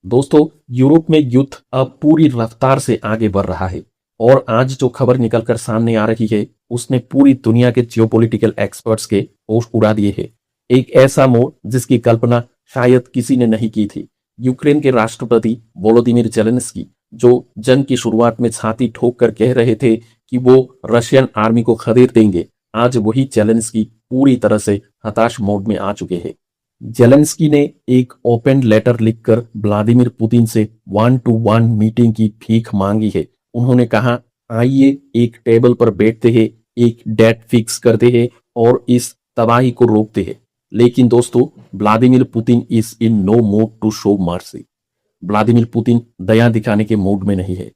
दोस्तों, यूरोप में युद्ध अब पूरी रफ्तार से आगे बढ़ रहा है और आज जो खबर निकलकर सामने आ रही है उसने पूरी दुनिया के जियोपॉलिटिकल एक्सपर्ट्स के होश उड़ा दिए हैं। एक ऐसा मोड़ जिसकी कल्पना शायद किसी ने नहीं की थी। यूक्रेन के राष्ट्रपति वोलोदिमीर जेलेंस्की जो जंग की शुरुआत में छाती ठोक कर कह रहे थे कि वो रशियन आर्मी को खदेड़ देंगे, आज वही जेलेंस्की पूरी तरह से हताश मोड में आ चुके हैं। जेलेंस्की ने एक ओपन लेटर लिखकर व्लादिमीर पुतिन से 1-to-1 मीटिंग की भीख मांगी है। उन्होंने कहा, आइए एक टेबल पर बैठते हैं, एक डेट फिक्स करते हैं और इस तबाही को रोकते हैं। लेकिन दोस्तों, Vladimir Putin is in no mood to show mercy. Vladimir Putin दया दिखाने के मूड में नहीं है।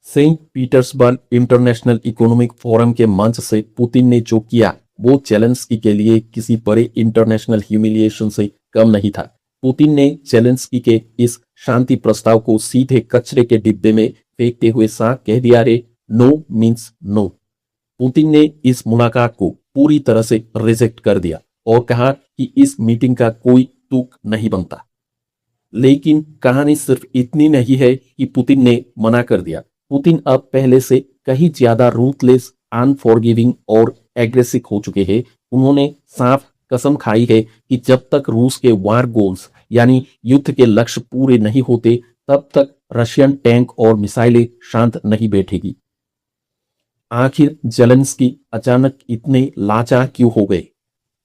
Saint Petersburg International Economic Forum के मंच से पुतिन ने जो किया वो जेलेंस्की के लिए किसी बड़े इंटरनेशनल ह्यूमिलिएशन से कम नहीं था। पुतिन ने जेलेंस्की के इस शांति प्रस्ताव को सीधे कचरे के डिब्बे में फेंकते हुए साफ कह दिया, रे नो मीन्स नो। पुतिन ने इस मुलाकात को पूरी तरह से रिजेक्ट कर दिया और कहा कि इस मीटिंग का कोई तुक नहीं बनता। लेकिन कहानी सिर्फ इतनी नहीं है कि पुतिन ने मना कर दिया। पुतिन अब पहले से कहीं ज्यादा रूथलेस, अनफॉरगिविंग और एग्रेसिव हो चुके हैं। उन्होंने साफ कसम खाई है कि जब तक रूस के वार गोल्स यानी युद्ध के लक्ष्य पूरे नहीं होते तब तक रशियन टैंक और मिसाइलें शांत नहीं बैठेगी। आखिर जेलेंस्की अचानक इतने लाचार क्यों हो गए?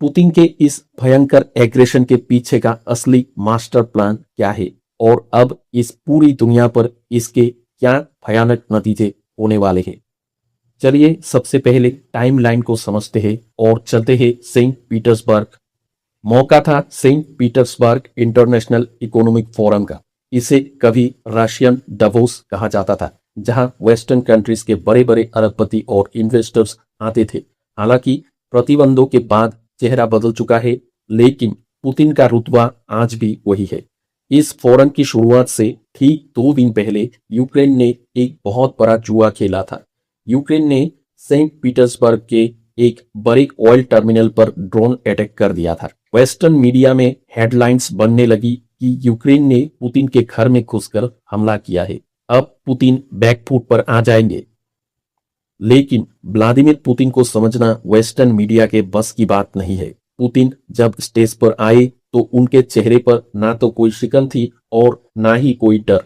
पुतिन के इस भयंकर एग्रेशन के पीछे का असली मास्टर प्लान क्या है और अब इस पूरी दुनिया पर इसके क्या भयानक नतीजे होने वाले हैं? चलिए सबसे पहले टाइमलाइन को समझते हैं और चलते हैं सेंट पीटर्सबर्ग। मौका था Saint Petersburg International Economic Forum का। इसे कभी रशियन davos कहा जाता था, जहां वेस्टर्न कंट्रीज के बड़े बड़े अरबपति और इन्वेस्टर्स आते थे। हालांकि प्रतिबंधों के बाद चेहरा बदल चुका है, लेकिन पुतिन का रुतबा आज भी वही है। इस फोरम की शुरुआत से ठीक 2 दिन पहले यूक्रेन ने एक बहुत बड़ा जुआ खेला था। यूक्रेन ने सेंट पीटर्सबर्ग के एक बड़े ऑयल टर्मिनल पर ड्रोन अटैक कर दिया था। वेस्टर्न मीडिया में हेडलाइंस बनने लगी कि यूक्रेन ने पुतिन के घर में घुसकर हमला किया है, अब पुतिन बैकफुट पर आ जाएंगे। लेकिन व्लादिमीर पुतिन को समझना वेस्टर्न मीडिया के बस की बात नहीं है। पुतिन जब स्टेज पर आए तो उनके चेहरे पर ना तो कोई शिकन थी और ना ही कोई डर।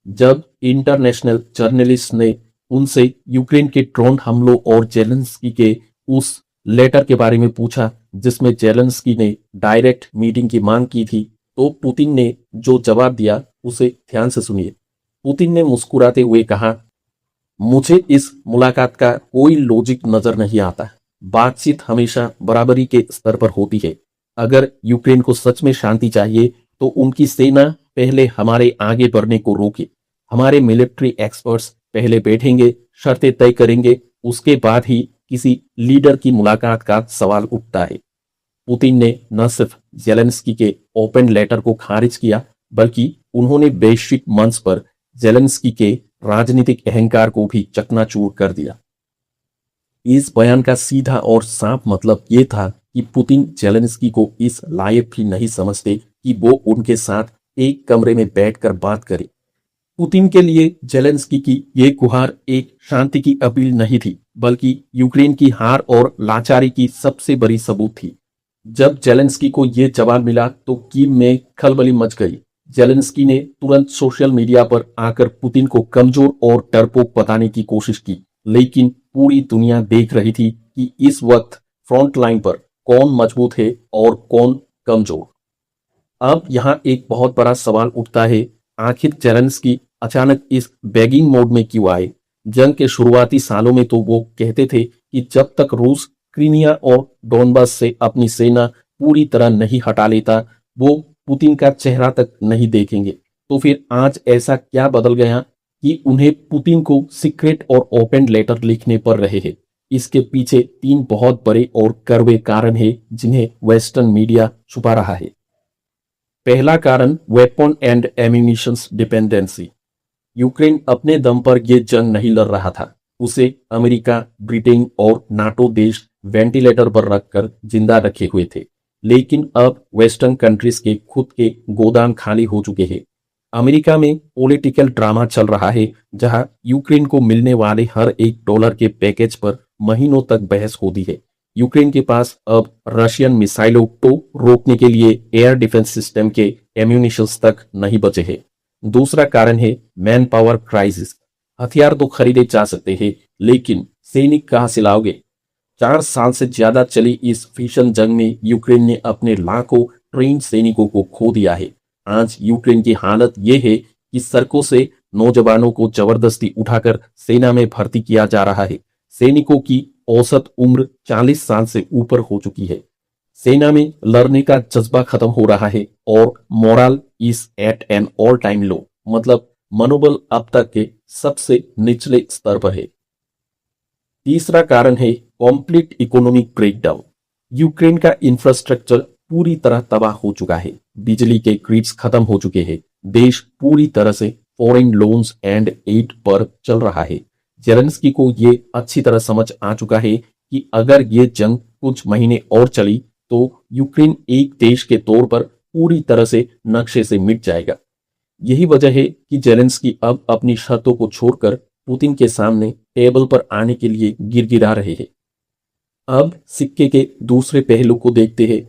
जब इंटरनेशनल जर्नलिस्ट ने उनसे यूक्रेन के ड्रोन हमलों और जेलेंस्की के उस लेटर के बारे में पूछा जिसमें जेलेंस्की ने डायरेक्ट मीटिंग की मांग की थी, तो पुतिन ने जो जवाब दिया उसे ध्यान से सुनिए। पुतिन ने मुस्कुराते हुए कहा, मुझे इस मुलाकात का कोई लॉजिक नजर नहीं आता। बातचीत हमेशा बराबरी के स्तर पर होती है। अगर यूक्रेन को सच में शांति चाहिए तो उनकी सेना पहले हमारे आगे बढ़ने को रोके। हमारे मिलिट्री एक्सपर्ट्स पहले बैठेंगे, शर्तें तय करेंगे, उसके बाद ही किसी लीडर की मुलाकात का सवाल उठता है। पुतिन ने न सिर्फ जेलेंस्की के ओपन लेटर को खारिज किया, बल्कि उन्होंने वैश्विक मंच पर जेलेंस्की के राजनीतिक अहंकार को भी चकनाचूर कर दिया। इस बयान का सीधा और साफ मतलब ये था कि पुतिन जेलेंस्की को इस लायक भी नहीं समझते कि वो उनके साथ एक कमरे में बैठकर बात करे। पुतिन के लिए जेलेंस्की की ये गुहार एक शांति की अपील नहीं थी, बल्कि यूक्रेन की हार और लाचारी की सबसे बड़ी सबूत थी। जब जेलेंस्की को ये जवाब मिला तो कीव में खलबली मच गई। जेलेंस्की ने तुरंत सोशल मीडिया पर आकर पुतिन को कमजोर और डरपोक बताने की कोशिश की, लेकिन पूरी दुनिया देख रही थी कि इस वक्त फ्रंट लाइन पर कौन मजबूत है और कौन कमजोर। अब यहाँ एक बहुत बड़ा सवाल उठता है, आखिर जेलेंस्की अचानक इस बेगिंग मोड में क्यों आए? जंग के शुरुआती सालों में तो वो कहते थे कि जब तक रूस क्रीमिया और डोनबास से अपनी सेना पूरी तरह नहीं हटा लेता वो पुतिन का चेहरा तक नहीं देखेंगे। तो फिर आज ऐसा क्या बदल गया कि उन्हें पुतिन को सीक्रेट और ओपन लेटर लिखने पड़ रहे हैं? इसके पीछे 3 बहुत बड़े और कड़वे कारण हैं जिन्हें वेस्टर्न मीडिया छुपा रहा है। पहला कारण weapon and ammunitions dependency. Ukraine अपने दम पर यह जंग नहीं लड़ रहा था। उसे अमेरिका, ब्रिटेन और नाटो देश वेंटिलेटर पर रखकर जिंदा रखे हुए थे। लेकिन अब वेस्टर्न कंट्रीज के खुद के गोदाम खाली हो चुके हैं। अमेरिका में पॉलिटिकल ड्रामा चल रहा है, जहां यूक्रेन को मिलने वाले हर $1 के पैकेज पर महीनों तक बहस होती है। यूक्रेन के पास अब रशियन मिसाइलों को रोकने के लिए एयर डिफेंस सिस्टम के एम्यूनिशंस तक नहीं बचे हैं। दूसरा कारण है मैन पावर क्राइसिस। हथियार तो खरीदे जा सकते हैं, लेकिन सैनिक कहां से लाओगे? 4 साल से ज्यादा चली इस भीषण जंग में यूक्रेन ने अपने लाखों ट्रेन सैनिकों को खो दिया है। आज यूक्रेन की हालत यह है कि सड़कों से नौजवानों को जबरदस्ती उठाकर सेना में भर्ती किया जा रहा है। सैनिकों की औसत उम्र 40 साल से ऊपर हो चुकी है। सेना में लड़ने का जज्बा खत्म हो रहा है और moral is at an all time low, मतलब मनोबल अब तक के सबसे निचले स्तर पर है। तीसरा कारण है कॉम्प्लीट इकोनॉमिक ब्रेकडाउन। यूक्रेन का इंफ्रास्ट्रक्चर पूरी तरह तबाह हो चुका है। बिजली के ग्रिड्स खत्म हो चुके हैं। देश पूरी तरह से फॉरेन लोन्स एंड एड पर चल रहा है। जेलेंस्की को ये अच्छी तरह समझ आ चुका है कि अगर ये जंग कुछ महीने और चली तो यूक्रेन एक देश के तौर पर पूरी तरह से नक्शे से मिट जाएगा। यही वजह है कि जेलेंस्की अब अपनी शर्तों को छोड़कर पुतिन के सामने टेबल पर आने के लिए गिड़गिड़ा रहे हैं। अब सिक्के के दूसरे पहलू को देखते हैं।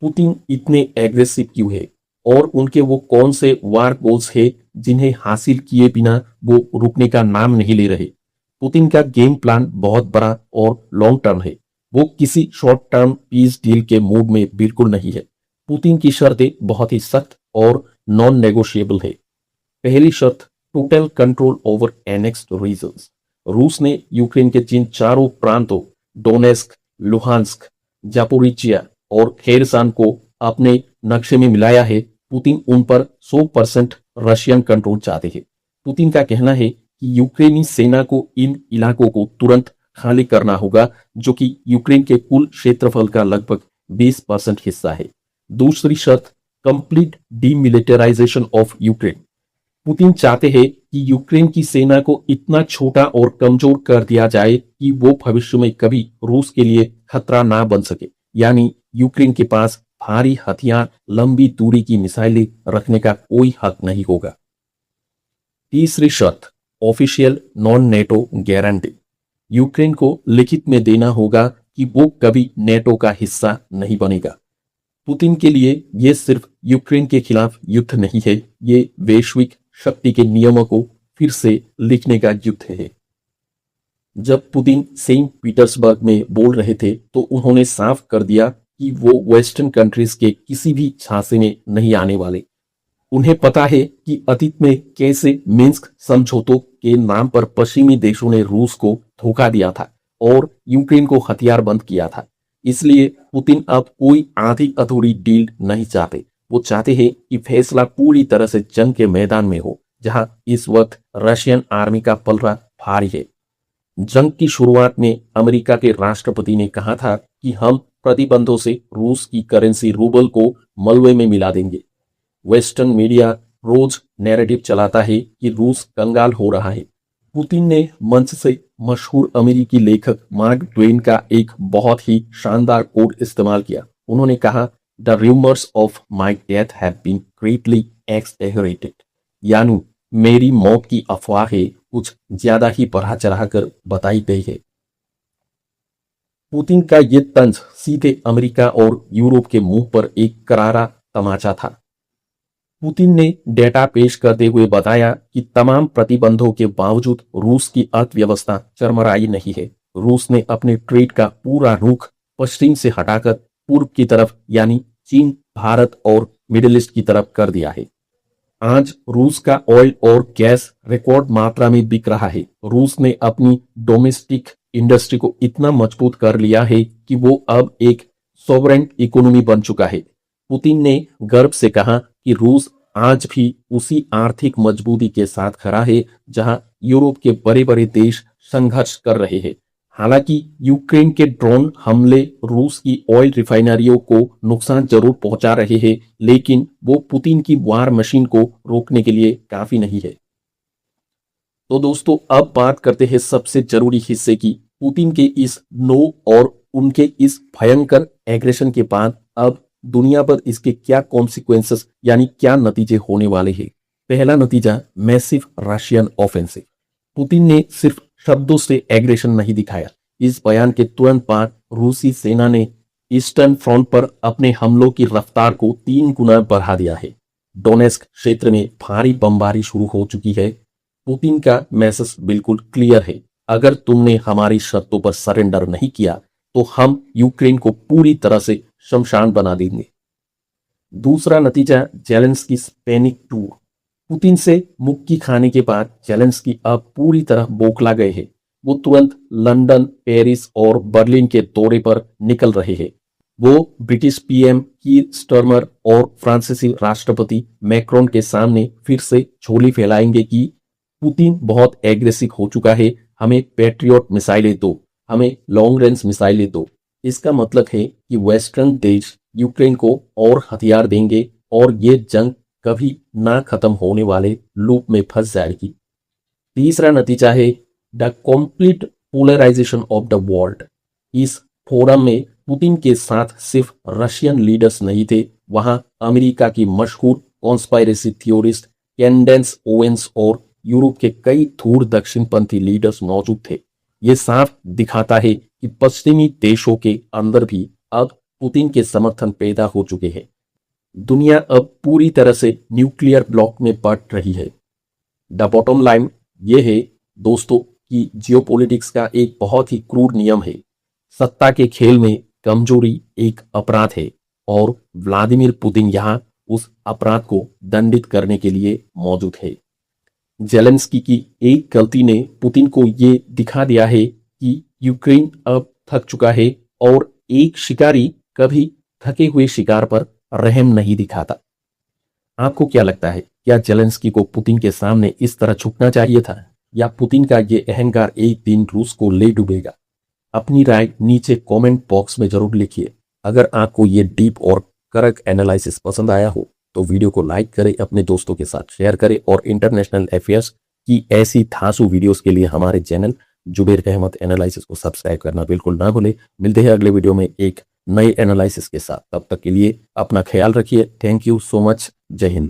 पुतिन इतने एग्रेसिव क्यों है और उनके वो कौन से वार गोल्स है जिन्हें हासिल किए बिना वो रुकने का नाम नहीं ले रहे? पुतिन का गेम प्लान बहुत बड़ा और लॉन्ग टर्म है। वो किसी शॉर्ट टर्म पीस डील के मूड में बिल्कुल नहीं है। पुतिन की शर्तें बहुत ही सख्त और नॉन नेगोशिएबल है। पहली शर्त, total control over annexed regions. रूस ने यूक्रेन के जिन चारों प्रांतों डोनेस्क, लुहांस्क, जापोरिजिया और खेरसान को अपने नक्शे में मिलाया है, पुतिन उन पर 100% रशियन कंट्रोल चाहते हैं। पुतिन का कहना है कि यूक्रेनी सेना को इन इलाकों को तुरंत खाली करना होगा, जो कि यूक्रेन के कुल क्षेत्रफल का लगभग 20% हिस्सा है। दूसरी शर्त, complete demilitarisation of Ukraine. Putin चाहते हैं कि यूक्रेन की सेना को इतना छोटा और कमजोर कर दिया जाए कि वो भविष्य में कभी रूस के लिए खतरा ना बन सके, यानी यूक्रेन के पास भारी हथियार, लंबी दूरी की मिसाइलें रखने का कोई हक नहीं होगा। तीसरी शर्त, official non NATO guarantee. Ukraine को लिखित में देना होगा कि वो कभी नेटो का हिस्सा नहीं बनेगा। पुतिन के लिए ये सिर्फ यूक्रेन के खिलाफ युद्ध नहीं है, ये वैश्विक शक्ति के नियमों को फिर से लिखने का युद्ध है। जब पुतिन सेंट पीटर्सबर्ग में बोल रहे थे तो उन्होंने साफ कर दिया कि वो वेस्टर्न कंट्रीज के किसी भी झांसे में नहीं आने वाले। उन्हें पता है कि अतीत में कैसे मिन्स्क समझौतों के नाम पर पश्चिमी देशों ने रूस को धोखा दिया था और यूक्रेन को हथियार बंद किया था। इसलिए पुतिन अब कोई आधी अधूरी डील नहीं चाहते। वो चाहते हैं कि फैसला पूरी तरह से जंग के मैदान में हो, जहां इस वक्त रशियन आर्मी का पलड़ा भारी है। जंग की शुरुआत में अमेरिका के राष्ट्रपति ने कहा था कि हम प्रतिबंधों से रूस की करेंसी रूबल को मलबे में मिला देंगे। वेस्टर्न मीडिया रोज नैरेटिव चलाता है कि रूस कंगाल हो रहा है। पुतिन ने मंच से मशहूर अमेरिकी लेखक मार्क ट्वेन का एक बहुत ही शानदार कोट इस्तेमाल किया। उन्होंने कहा, the rumours of my death have been greatly exaggerated, यानी मेरी मौत की अफवाहें कुछ ज्यादा ही बढ़ा चढ़ाकर बताई गई है। पुतिन का ये तंज सीधे अमेरिका और यूरोप के मुंह पर एक करारा तमाचा था। पुतिन ने डेटा पेश करते हुए बताया कि तमाम प्रतिबंधों के बावजूद रूस की अर्थव्यवस्था चरमराई नहीं है। रूस ने अपने ट्रेड का पूरा रुख पश्चिम से हटाकर पूर्व की तरफ, यानी चीन, भारत और मिडिल ईस्ट की तरफ कर दिया है। आज रूस का ऑयल और गैस रिकॉर्ड मात्रा में बिक रहा है। रूस ने अपनी डोमेस्टिक इंडस्ट्री को इतना मजबूत कर लिया है कि वो अब एक सॉवरेन इकोनॉमी बन चुका है। पुतिन ने गर्व से कहा कि रूस आज भी उसी आर्थिक मजबूती के साथ खड़ा है जहां यूरोप के बड़े बड़े देश संघर्ष कर रहे हैं। हालांकि यूक्रेन के ड्रोन हमले रूस की ऑयल रिफाइनरियों को नुकसान जरूर पहुंचा रहे हैं, लेकिन वो पुतिन की वार मशीन को रोकने के लिए काफी नहीं है। तो दोस्तों, अब बात करते हैं सबसे जरूरी हिस्से की। पुतिन के इस नो और उनके इस भयंकर एग्रेशन के बाद अब दुनिया पर इसके क्या कॉन्सिक्वेंसेस, यानी क्या नतीजे होने वाले हैं। पहला नतीजा, मैसिव रशियन ऑफेंसिव। पुतिन ने सिर्फ शब्दों से एग्रेशन नहीं दिखाया। इस बयान के तुरंत बाद रूसी सेना ने ईस्टर्न फ्रंट पर अपने हमलों की रफ्तार को 3 गुना बढ़ा दिया है। डोनेस्क क्षेत्र में भारी बमबारी शुरू हो चुकी है। पुतिन का मैसेज बिल्कुल क्लियर है, अगर तुमने हमारी शर्तों पर सरेंडर नहीं किया तो हम यूक्रेन को पूरी तरह से शमशान बना देंगे। दूसरा नतीजा, जेलेंस्की पैनिक टूर। पुतिन से मुक्की खाने के बाद जेलेंस्की अब पूरी तरह बौखला गए हैं। वो तुरंत लंदन, पेरिस और बर्लिन के दौरे पर निकल रहे हैं। वो ब्रिटिश पीएम कीर स्टारमर और फ्रांसीसी राष्ट्रपति मैक्रोन के सामने फिर से झोली फैलाएंगे कि पुतिन बहुत एग्रेसिव हो चुका है, हमें पैट्रियट मिसाइलें दो, हमें लॉन्ग रेंज मिसाइलें दो। इसका मतलब है कि वेस्टर्न देश यूक्रेन को और हथियार देंगे और ये जंग कभी ना खत्म होने वाले लूप में फंस जाएगी। तीसरा नतीजा है the complete polarization of the world. इस फोरम में पुतिन के साथ सिर्फ रशियन लीडर्स नहीं थे, वहां अमेरिका की मशहूर कॉन्स्पायरेसी थ्योरिस्ट कैंडेंस ओवेंस और यूरोप के कई धूर दक्षिणपंथी लीडर्स मौजूद थे। ये साफ दिखाता है कि पश्चिमी देशों के अंदर भी अब पुतिन के समर्थन पैदा हो चुके हैं। दुनिया अब पूरी तरह से न्यूक्लियर ब्लॉक में बंट रही है। द बॉटम लाइन ये है दोस्तों कि जियोपॉलिटिक्स का एक बहुत ही क्रूर नियम है। सत्ता के खेल में कमजोरी एक अपराध है और व्लादिमीर पुतिन यहां उस अपराध को दंडित करने के लिए मौजूद है। जेलेंस्की की एक गलती ने पुतिन को ये दिखा दिया है कि यूक्रेन अब थक चुका है और एक शिकारी कभी थके हुए शिकार पर रहम नहीं दिखाता। आपको क्या लगता है, क्या जेलेंस्की को पुतिन के सामने इस तरह झुकना चाहिए था या पुतिन का ये अहंकार एक दिन रूस को ले डूबेगा? अपनी राय नीचे कमेंट बॉक्स में जरूर लिखिए। अगर आपको ये डीप और कड़क एनालिसिस पसंद आया हो तो वीडियो को लाइक करें, अपने दोस्तों के साथ शेयर करें और इंटरनेशनल अफेयर्स की ऐसी धांसू वीडियोस के लिए हमारे चैनल जुबेर अहमद एनालिसिस को सब्सक्राइब करना बिल्कुल ना भूलें। मिलते हैं अगले वीडियो में एक नए एनालिसिस के साथ। तब तक के लिए अपना ख्याल रखिए। Thank you so much. जय हिंद।